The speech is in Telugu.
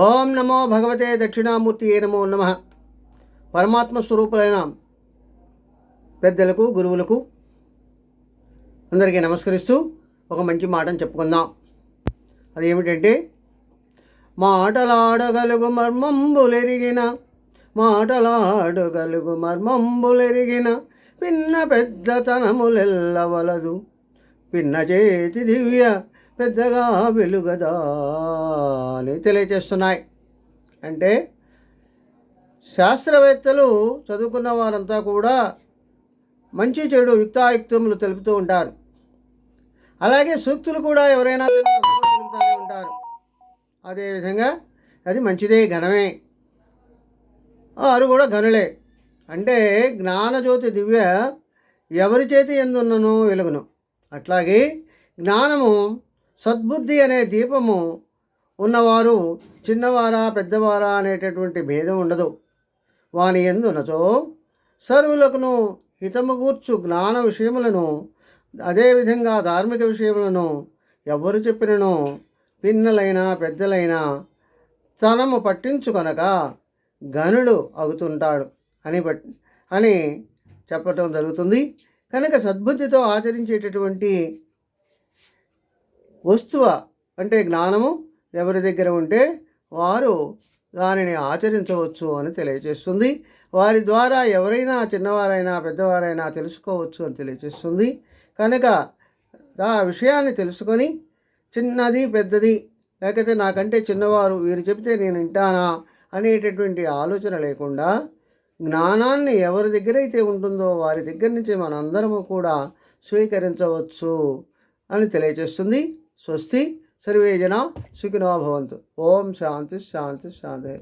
ఓం నమో భగవతే దక్షిణామూర్తి నమో నమ. పరమాత్మ స్వరూపులైన పెద్దలకు, గురువులకు అందరికీ నమస్కరిస్తూ ఒక మంచి మాటను చెప్పుకుందాం. అది ఏమిటంటే, మాటలాడగలుగు మర్మంబులెరిగిన పిన్న పెద్దతనములెల్లవలదు, పిన్న చేతి దివ్య పెద్దగా వెలుగదా అని తెలియచేస్తున్నాయి. అంటే శాస్త్రవేత్తలు చదువుకున్న వారంతా కూడా మంచి చెడు యుక్తాయుక్తములు తెలుపుతూ ఉంటారు. అలాగే సూక్తులు కూడా ఎవరైనా తెలుపుతూనే ఉంటారు. అదేవిధంగా అది మంచిదే, ఘనమే. వారు కూడా ఘనులే. అంటే జ్ఞానజ్యోతి దివ్య ఎవరి చేతి ఎందున్నను వెలుగును. అట్లాగే జ్ఞానము, సద్బుద్ధి అనే దీపము ఉన్నవారు చిన్నవారా పెద్దవారా అనేటటువంటి భేదం ఉండదు. వాని ఎందునచో సర్వులకును హితము గూర్చు జ్ఞాన విషయములను, అదేవిధంగా ధార్మిక విషయములను ఎవరు చెప్పినను పిన్నలైనా పెద్దలైనా తనము పట్టించుకొనక ఘనుడు అవుతుంటాడు అని చెప్పటం జరుగుతుంది. కనుక సద్బుద్ధితో ఆచరించేటటువంటి వస్తువ అంటే జ్ఞానము ఎవరి దగ్గర ఉంటే వారు దానిని ఆచరించవచ్చు అని తెలియజేస్తుంది. వారి ద్వారా ఎవరైనా చిన్నవారైనా పెద్దవారైనా తెలుసుకోవచ్చు అని తెలియజేస్తుంది. కనుక ఆ విషయాన్ని తెలుసుకొని చిన్నది పెద్దది, లేకపోతే నాకంటే చిన్నవారు వీరు చెబితే నేను వింటానా అనేటటువంటి ఆలోచన లేకుండా జ్ఞానాన్ని ఎవరి దగ్గర అయితే ఉంటుందో వారి దగ్గర నుంచి మనందరము కూడా స్వీకరించవచ్చు అని తెలియజేస్తుంది. స్వస్తి. సర్వే జనా సుఖినో భవంతు. ఓం శాంతి శాంతి శాంతి.